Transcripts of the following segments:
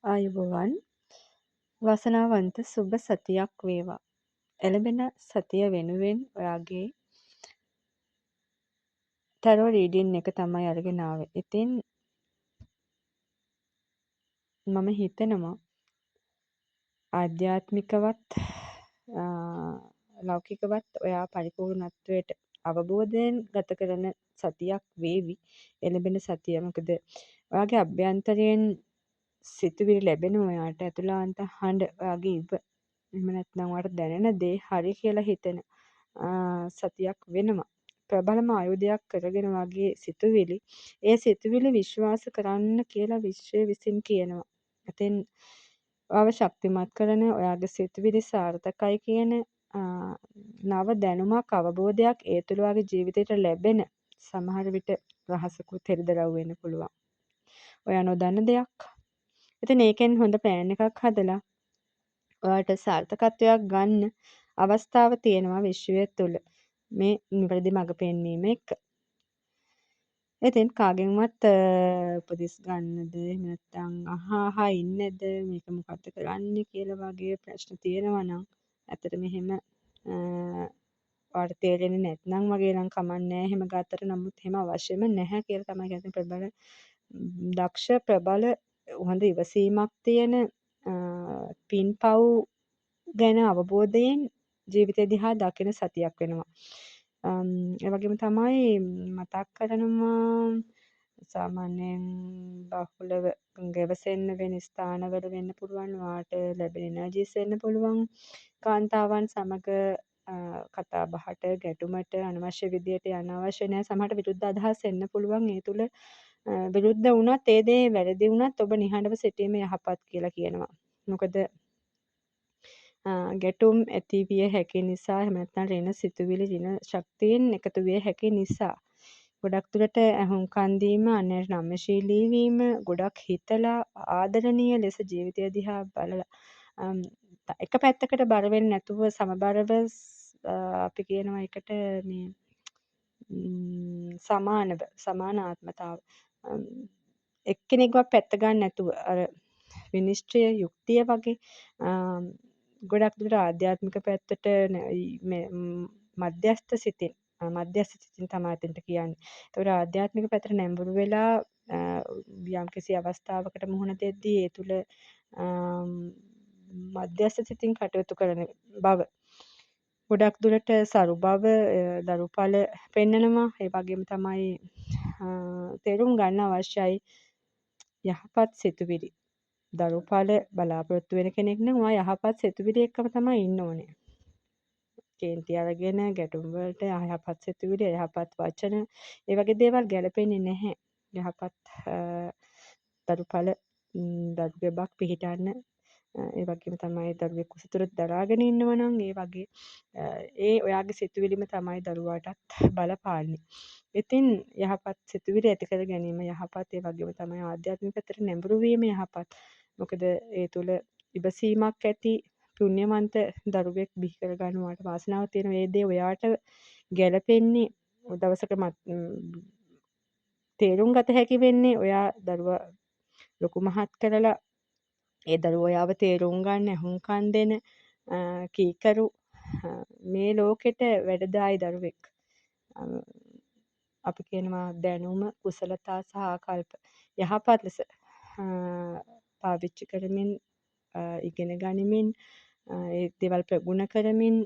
ආයුබෝවන් වාසනාවන්ත සුබ සතියක් වේවා. එළඹෙන සතිය වෙනුවෙන් ඔයාගේ ටැරෝ රීඩින් එක තමයි අරගෙන ආවේ. ඉතින් මම හිතනවා ආධ්‍යාත්මිකවත් ලෞකිකවත් ඔයා පරිපූර්ණත්වයට අවබෝධයෙන් ගත කරන සතියක් වේවි. එළඹෙන සතිය. මොකද ඔයාගේ අභ්‍යන්තරයෙන් සිතුවිලි ලැබෙනවා ඔයාට ඇතුළාන්ත හඬ ඔයාගේ ඉව. එහෙම නැත්නම් ඔයාට දැනෙන දේ හරි කියලා හිතෙන සතියක් වෙනවා. ප්‍රබලම ආයුධයක් කරගෙන වගේ සිතුවිලි. ඒ සිතුවිලි විශ්වාස කරන්න කියලා විශ්වය විසින් කියනවා. ඉතින් ඔයාව ශක්තිමත් කරන ඔයාගේ සිතුවිලි සාර්ථකයි කියන නව දැනුමක් අවබෝධයක් ඒ තුළ ඔයාගේ ජීවිතයට ලැබෙන සමහර විට රහසකුත් හෙළිදරව් වෙන්න පුළුවන්. ඔයා නොදන්න දෙයක්. ඉතින් ඒකෙන් හොඳ ප්ලෑන් එකක් හදලා ඔයාට සාර්ථකත්වයක් ගන්න අවස්ථාව තියෙනවා විශ්වය තුළ මේ නිවැරදි මඟ පෙන්වීම එක්ක. ඉතින් කාගෙන්වත් උපදෙස් ගන්නද එහෙම නැත්නම් අහා ඉන්නද මේක මොකක්ද කරන්නේ කියලා වගේ ප්‍රශ්න තියෙනවා නම් ඇත්තට මෙහෙම ඔයාලට තේරෙන්නේ නැත්නම් වගේ නම් කමන්නේ එහෙම ගත්තට නමුත් එහෙම අවශ්‍යම නැහැ කියලා තමයි කියන්නේ ප්‍රබල දක්ෂ ප්‍රබල හොඳ ඉවසීමක් තියෙන පින්පව් ගැන අවබෝධයෙන් ජීවිතය දිහා දකින සතියක් වෙනවා. ඒ වගේම තමයි මතක් කරනවා සාමාන්‍යයෙන් බහුලව ගැවසෙන්න වෙන ස්ථානවල වෙන්න පුළුවන් වාට ලැබෙන එනර්ජිස් වෙන්න පුළුවන් කාන්තාවන් සමග කතා බහට ගැටුමට අනවශ්‍ය විදියට අනවශ්‍ය නැහැ සමහරට විරුද්ධ අදහස් එන්න පුළුවන් ඒ තුල විරුද්ධ වුණත් ඒ දේ වැරදි වුණත් ඔබ නිහඬව සිටීම යහපත් කියලා කියනවා. මොකද ගැටුම් ඇති විය හැකි නිසා එහෙම නැත්නම් ඍණ සිතුවිලි ඍණ ශක්තියින් එකතු විය හැකි නිසා ගොඩක් දුරට ඇහුම්කන් දීම අන්‍යයන්ට නම්‍යශීලී වීම ගොඩක් හිතලා ආදරණීය ලෙස ජීවිතය දිහා බලලා එක පැත්තකට බර වෙන්නේ නැතුව සමබරව අපි කියනවා එකට මේ සමානාත්මතාව එක්කෙනෙක්වත් පැත්ත ගන්න නැතුව අර විනිශ්චය යුක්තිය වගේ ගොඩක් දුරට ආධ්‍යාත්මික පැත්තට මධ්‍යස්ථ සිතින් තමයි එතනට කියන්නේ. ඒතකොට ආධ්‍යාත්මික පැත්තට නැඹුරු වෙලා යම්කිසි අවස්ථාවකට මුහුණ දෙද්දී ඒ තුල මධ්‍යස්ථ සිතින් කටයුතු කරන බව ගොඩක් දුරට සරු බව දරුඵල පෙන්නනවා. ඒ වගේම තමයි තේරුම් ගන්න අවශ්‍යයි යහපත් සිතුවිලි දරුඵල බලාපොරොත්තු වෙන කෙනෙක් නම් ඔයා යහපත් සිතුවිලි එක්කම තමයි ඉන්න ඕනේ. කේන්ති අරගෙන ගැටුම් වලට යහපත් සිතුවිලි යහපත් වචන ඒ වගේ දේවල් ගැලපෙන්නේ නැහැ. යහපත් දරුඵල දරුවෙක් පිහිටන්න ඒ වගේම තමයි දරුවෙක් උසතුරට දරාගෙන ඉන්නවා නම් ඒ වගේ ඒ ඔයාගේ සිතුවිලිම තමයි දරුවාටත් බලපාන්නේ. ඉතින් යහපත් සිතුවිලි ඇති කර ගැනීම යහපත් ඒ වගේම තමයි ආධ්‍යාත්මික පැත්තට නැඹුරු වීම යහපත්. මොකද ඒ තුල ඉවසීමක් ඇති පුණ්‍යවන්ත දරුවෙක් බිහි කර ගන්නවාට වාසනාවක් තියෙන මේ දේ ඔයාට ගැලපෙන්නේ දවසක තේරුම් ගත හැකි වෙන්නේ ඔයා දරුවා ලොකු මහත් කරලා ඒ දරුවෝ ඔයාව තේරුම් ගන්න ඇහුම්කන් දෙන කීකරු මේ ලෝකෙට වැඩදායි දරුවෙක්. අපි කියනවා දැනුම කුසලතා සහ ආකල්ප යහපත් ලෙස පාවිච්චි කරමින් ඉගෙන ගනිමින් ඒ දේවල් ප්‍රගුණ කරමින්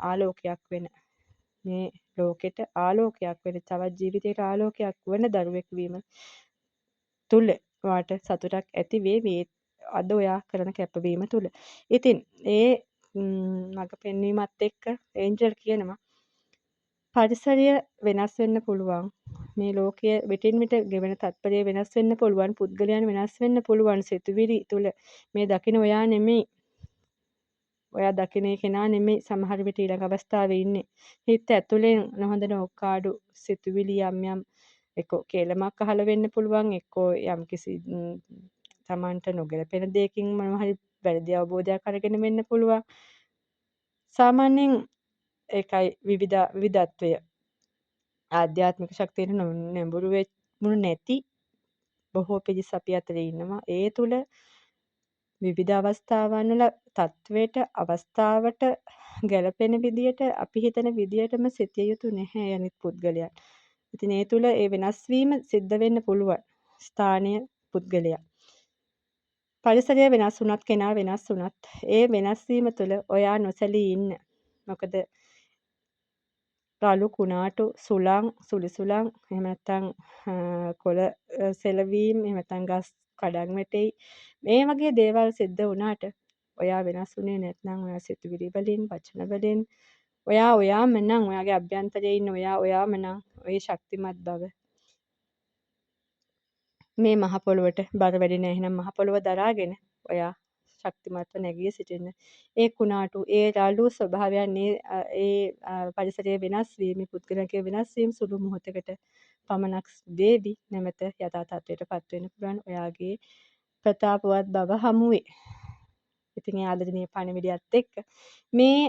ආලෝකයක් වෙන මේ ලෝකෙට ආලෝකයක් වෙන තවත් ජීවිතයකට ආලෝකයක් වන දරුවෙක් වීම තුල වාට සතුටක් ඇති වේවි අද ඔයා කරන කැපවීම තුල. ඉතින් ඒ මඟ පෙන්වීමත් එක්ක ඒන්ජල් කියනවා පරිසරය වෙනස් වෙන්න පුළුවන්. මේ ලෝකය විටින් විට ගෙවෙන තත්පරය වෙනස් වෙන්න පුළුවන්. පුද්ගලයන් වෙනස් වෙන්න පුළුවන්. සිතුවිලි තුල මේ දකින ඔයා නෙමෙයි. ඔයා දකින කෙනා නෙමෙයි සමහර විට ඊළඟ අවස්ථාවේ ඉන්නේ. හිත ඇතුලෙන් නොහොඳ නෝකාඩු සිතුවිලි යම් එක්කෝ කේලමක් අහල වෙන්න පුළුවන්. එක්කෝ යම්කිසි තමන්ට නොගැලපෙන දෙයකින් මොනවා හරි වැරදි අවබෝධයක් අරගෙන වෙන්න පුළුවන්. සාමාන්‍යයෙන් ඒකයි විවිධත්වය ආධ්‍යාත්මික ශක්තියට නැඹුරු වෙච්ච නැති බොහෝ පිරිස් අපි අතරේ ඉන්නවා. ඒ තුල විවිධ අවස්ථාවන් වල තත්වයට අවස්ථාවට ගැළපෙන විදියට අපි හිතන විදියටම සිටිය යුතු නැහැ අනිත් පුද්ගලයන්. ඉතින් ඒ තුළ ඒ වෙනස් වීම සිද්ධ වෙන්න පුළුවන්. ස්ථානය පුද්ගලයා. පරිසරය වෙනස් වුණත් කෙනා වෙනස් වුණත් ඒ වෙනස් වීම තුළ ඔයා නොසැලී ඉන්න. මොකද රළු කුණාටු සුළං සුළි එහෙම නැත්නම් කොළ සෙලවීම එහෙම නැත්නම් ගස් කඩන් වැටෙයි. මේ වගේ දේවල් සිද්ධ වුණාට ඔයා වෙනස් වුණේ නැත්නම් ඔයා සිතුවිලි වලින් වචන වලින් ඔයා ඔයාම නම් ඔයාගේ අභ්‍යන්තරයේ ඉන්න ඔයා ඔයාම නම් ඔය ශක්තිමත් බව මේ මහ පොළොවට බර වැඩි නැහැ. එහෙනම් මහ පොළොව දරාගෙන ඔයා ශක්තිමත්ව නැගී සිටින්න. ඒ කුණාටු, ඒ රළු ස්වභාවයන්, පරිසරයේ වෙනස් වීම, පුද්ගලයන්ගේ වෙනස් වීම සුළු මොහොතකට පමණක් වේවි. නැවත යථා තත්ත්වයටපත් වෙන්න පුළුවන් ඔයාගේ ප්‍රතාපවත් බව හමුවේ. ඉතින් ඒ ආදරණීය පණිවිඩයත් එක්ක මේ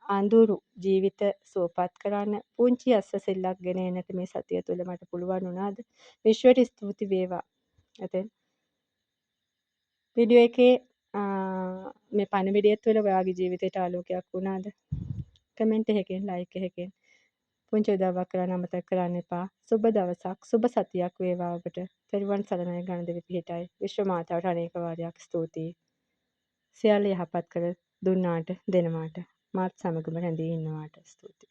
අඳුරු ජීවිත සුවපත් කරන්න පුංචි අස්වැසිල්ලක් ගෙන එන්නට මේ සතිය තුළ මට පුළුවන් වුණාද? විශ්වයට ස්තුති වේවා. එතෙන් වීඩියෝ එකේ මේ පණිවිඩය තුළ ඔයාගේ ජීවිතයට ආලෝකයක් වුණාද? කමෙන්ට් එකකින් ලයික් එකකින් පුංචි උදව්වක් කරන්න අමතක කරන්න එපා. සුබ දවසක් සුබ සතියක් වේවා ඔබට. තෙරුවන් සරණයි ගණදෙවි පිහිටයි. විශ්ව මාතාවට අනේක වාරයක් ස්තුතියි. සියල්ල යහපත් කර දුන්නාට දෙනවාට මාත් සමගම රැඳී ඉන්නවාට ස්තුතියි.